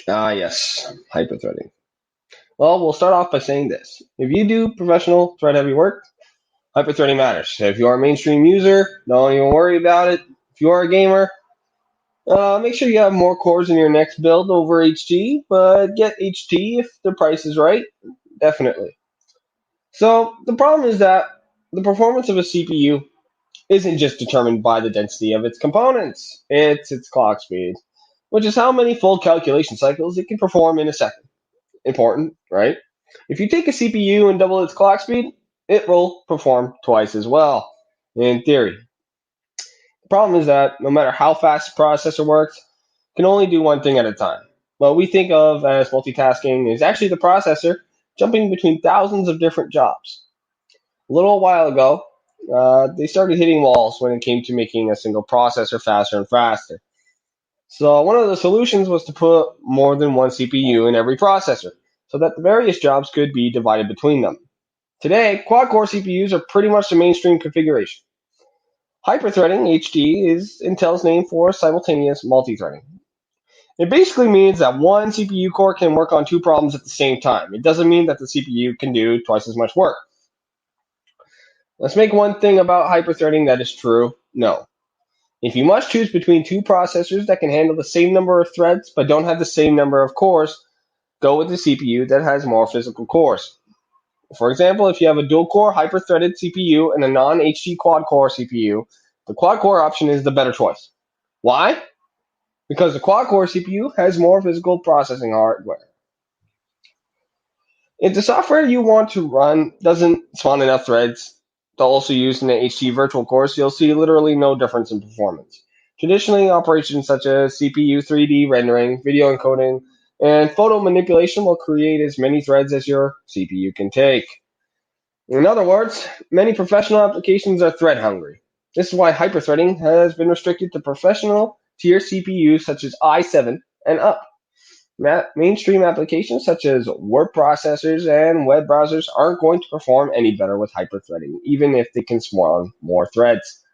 Ah, yes, hyperthreading. Well, we'll start off by saying this. If you do professional thread heavy work, hyperthreading matters. If you are a mainstream user, don't even worry about it. If you are a gamer, make sure you have more cores in your next build over HG, but get HT if the price is right, definitely. So the problem is that the performance of a CPU isn't just determined by the density of its components, it's its clock speed, which is how many full calculation cycles it can perform in a second. Important, right? If you take a CPU and double its clock speed, it will perform twice as well, in theory. The problem is that no matter how fast the processor works, it can only do one thing at a time. What we think of as multitasking is actually the processor jumping between thousands of different jobs. A little while ago, they started hitting walls when it came to making a single processor faster and faster. So one of the solutions was to put more than one CPU in every processor, so that the various jobs could be divided between them. Today, quad-core CPUs are pretty much the mainstream configuration. Hyperthreading (HD) is Intel's name for simultaneous multithreading. It basically means that one CPU core can work on two problems at the same time. It doesn't mean that the CPU can do twice as much work. Let's make one thing about hyperthreading that is true. No. If you must choose between two processors that can handle the same number of threads but don't have the same number of cores, go with the CPU that has more physical cores. For example, if you have a dual-core hyper-threaded CPU and a non-HD quad-core CPU, the quad-core option is the better choice. Why? Because the quad-core CPU has more physical processing hardware. If the software you want to run doesn't spawn enough threads to also use in the HT virtual cores, you'll see literally no difference in performance. Traditionally, operations such as CPU 3D rendering, video encoding, and photo manipulation will create as many threads as your CPU can take. In other words, many professional applications are thread hungry. This is why hyperthreading has been restricted to professional tier CPUs such as i7 and up. Mainstream applications such as word processors and web browsers aren't going to perform any better with hyperthreading, even if they can spawn more threads.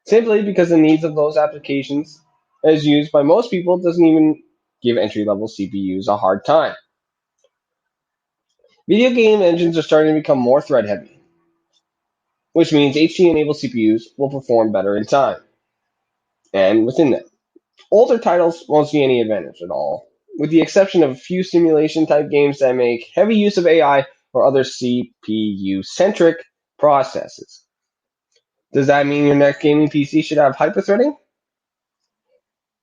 Simply because the needs of those applications, as used by most people, doesn't even give entry level CPUs a hard time. Video game engines are starting to become more thread heavy, which means HT enabled CPUs will perform better in time and within them. Older titles won't see any advantage at all, with the exception of a few simulation type games that make heavy use of AI or other CPU centric processes. Does that mean your next gaming PC should have hyperthreading?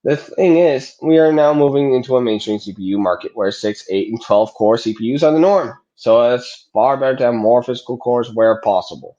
The thing is, we are now moving into a mainstream CPU market where 6, 8, and 12 core CPUs are the norm, so it's far better to have more physical cores where possible.